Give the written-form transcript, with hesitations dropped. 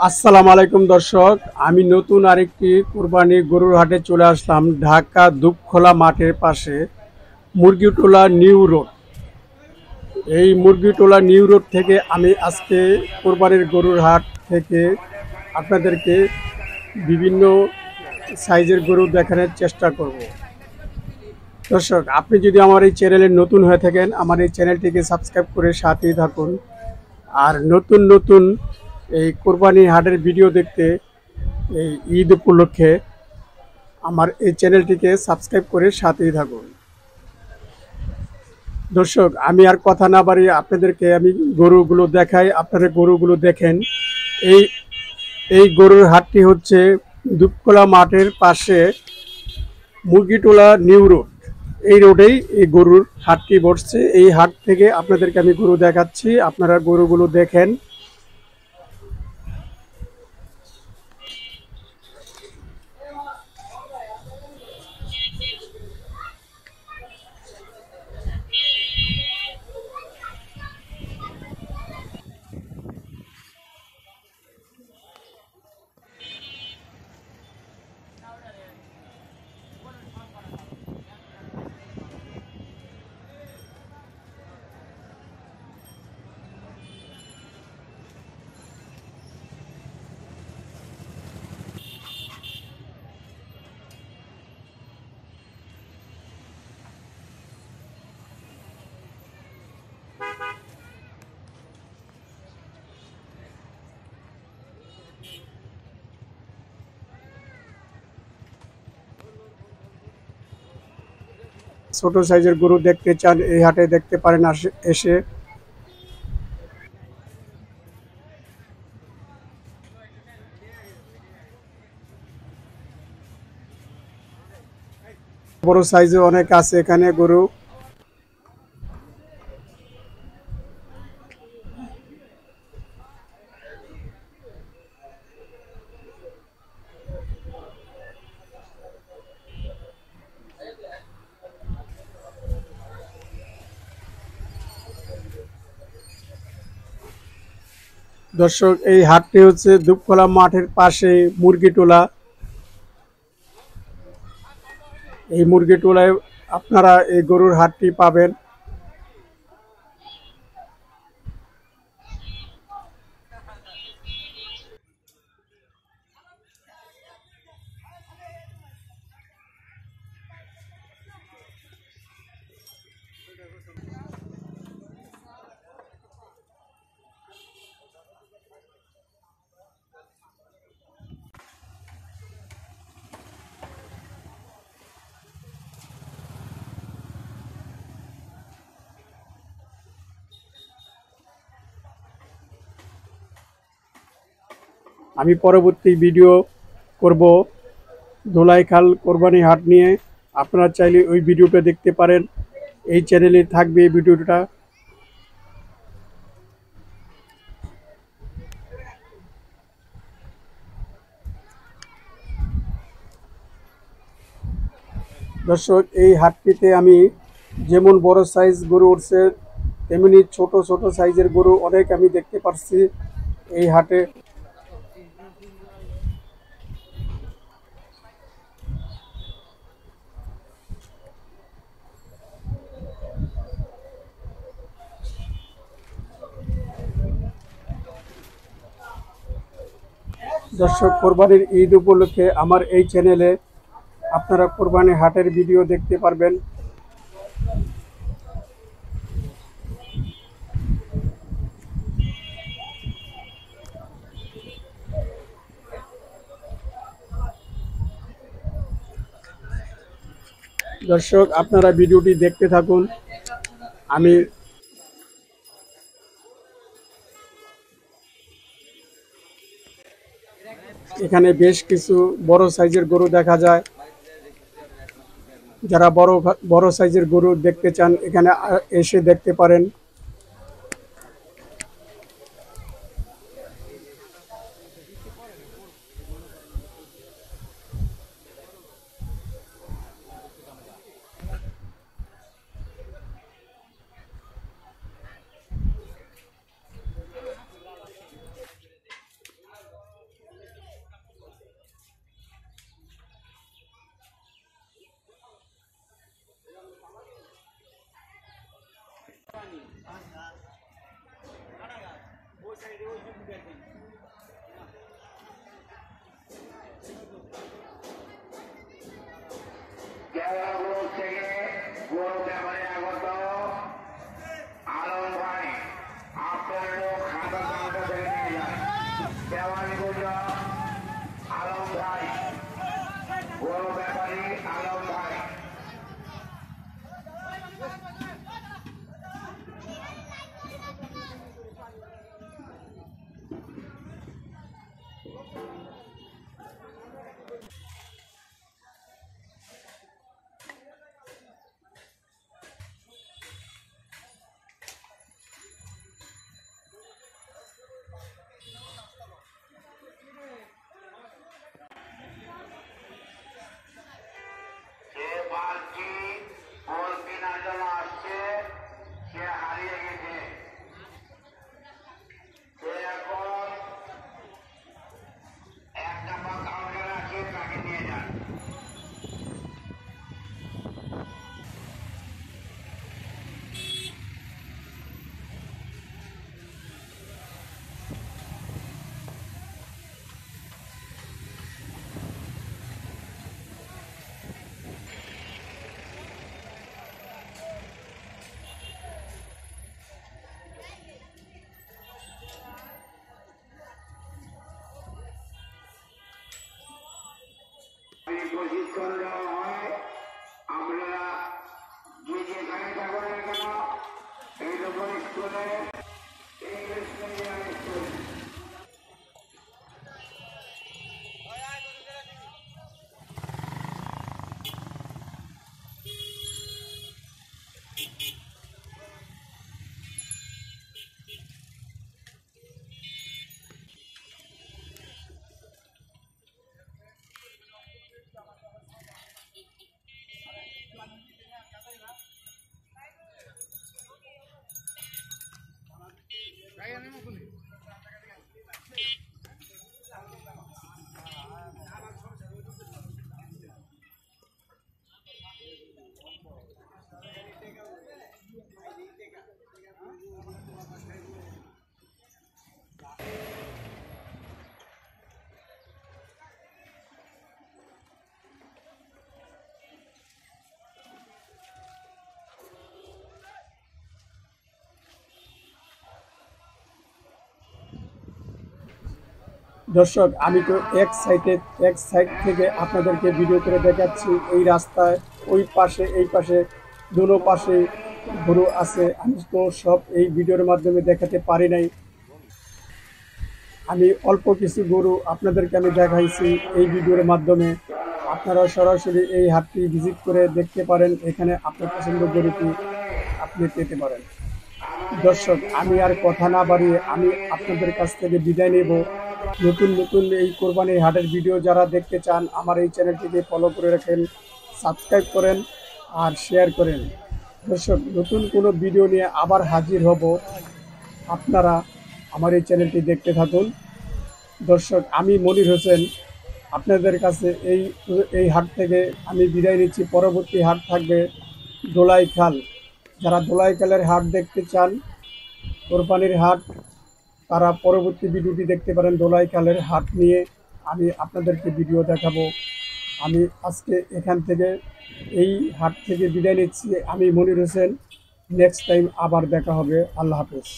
আসসালামু আলাইকুম দর্শক, আমি নতুন আরেকটি কুরবানি গরুর হাটে চলে আসলাম। ঢাকা দুপখোলা মাঠের পাশে মুরগিটোলা নিউ রোড। এই মুরগিটোলা নিউ রোড থেকে আমি আজকে কোরবানির গরুর হাট থেকে আপনাদেরকে বিভিন্ন সাইজের গরু দেখানোর চেষ্টা করব। দর্শক, আপনি যদি আমার এই চ্যানেলে নতুন হয়ে থাকেন, আমার এই চ্যানেলটিকে সাবস্ক্রাইব করে সাথেই থাকুন। আর নতুন নতুন এই কোরবানি হাটের ভিডিও দেখতে এই ঈদ উপলক্ষে আমার এই চ্যানেলটিকে সাবস্ক্রাইব করে সাথেই থাকুন। দর্শক, আমি আর কথা না বাড়িয়ে আপনাদেরকে আমি গরুগুলো দেখাই, আপনারা গরুগুলো দেখেন। এই এই গরুর হাটটি হচ্ছে দুপখোলা মাঠের পাশে মুরগিটোলা নিউ রোড। এই রোডেই এই গরুর হাটটি বসছে। এই হাট থেকে আপনাদেরকে আমি গরু দেখাচ্ছি, আপনারা গরুগুলো দেখেন। ছোট সাইজের গরু দেখতে চান, এই হাটে দেখতে পারেন এসে। বড় সাইজে অনেক আছে এখানে গরু। দর্শক, এই হাটটি হচ্ছে দুপখোলা মাঠের পাশে মুরগিটোলা। এই মুরগিটোলায় আপনারা এই গরুর হাটটি পাবেন। আমি পরবর্তী ভিডিও করব ধোলাইখাল কোরবানি হাট নিয়ে। আপনারা চাইলে ওই ভিডিওটা দেখতে পারেন, এই চ্যানেলে থাকবে এই ভিডিওটা। দর্শক, এই হাটটিতে আমি যেমন বড় সাইজ গরু উঠছে, তেমনি ছোট ছোট সাইজের গরু অনেক আমি দেখতে পাচ্ছি এই হাটে। দর্শক, কোরবানির ঈদ উপলক্ষে আমার এই চ্যানেলে আপনারা কোরবানি হাটের ভিডিও দেখতে পারবেন। দর্শক, আপনারা ভিডিওটি দেখতে থাকুন। আমি এখানে বেশ কিছু বড় সাইজের গরু দেখা যায়। যারা বড় বড় সাইজের গরু দেখতে চান, এখানে এসে দেখতে পারেন। কেওড়াপুর থেকে গরু ব্যাপারে আগত আলম ভাই, আপনার লোক খাতা কাউন্টার থেকে নিয়ে যান। দেওয়ানগঞ্জ আলম ভাই, গরু ব্যাপারী আলম ভাই। যে বালতি ওর কেনার জন্য আসছে, সে হারিয়ে গেছে। সে এখন এক নাম্বার কাউন্টারে আছে, তাকে নিয়ে যান। প্রশিক্ষণ দেওয়া হয়, আপনারা যে যেখানে থাকুন না কেন, এইরকম স্কুলে ইংলিশ মিডিয়াম স্কুল। দর্শক, আমি তো এক সাইড থেকে আপনাদেরকে ভিডিও করে দেখাচ্ছি। এই রাস্তায় ওই পাশে এই পাশে দুনো পাশে গরু আছে। আমি তো সব এই ভিডিওর মাধ্যমে দেখাতে পারি নাই। আমি অল্প কিছু গরু আপনাদেরকে আমি দেখাইছি এই ভিডিওর মাধ্যমে। আপনারা সরাসরি এই হাটটি ভিজিট করে দেখতে পারেন, এখানে আপনার পছন্দের গরুটি আপনি পেতে পারেন। দর্শক, আমি আর কথা না বাড়িয়ে আমি আপনাদের কাছ থেকে বিদায় নেব। নতুন এই কোরবানির হাটের ভিডিও যারা দেখতে চান, আমার এই চ্যানেলটিকে ফলো করে রাখেন, সাবস্ক্রাইব করেন আর শেয়ার করেন। দর্শক, নতুন কোনো ভিডিও নিয়ে আবার হাজির হব, আপনারা আমার এই চ্যানেলটি দেখতে থাকুন। দর্শক, আমি মনির হোসেন আপনাদের কাছে এই হাট থেকে আমি বিদায় নিচ্ছি। পরবর্তী হাট থাকবে দোলাইখাল। যারা দোলাইখালের হাট দেখতে চান, কোরবানির হাট, তারা পরবর্তী ভিডিওটি দেখতে পারেন। দোলাইখালের হাট নিয়ে আমি আপনাদেরকে ভিডিও দেখাবো। আমি আজকে এখান থেকে এই হাট থেকে বিদায় নিচ্ছি। আমি মনির হোসেন। নেক্সট টাইম আবার দেখা হবে। আল্লাহ হাফেজ।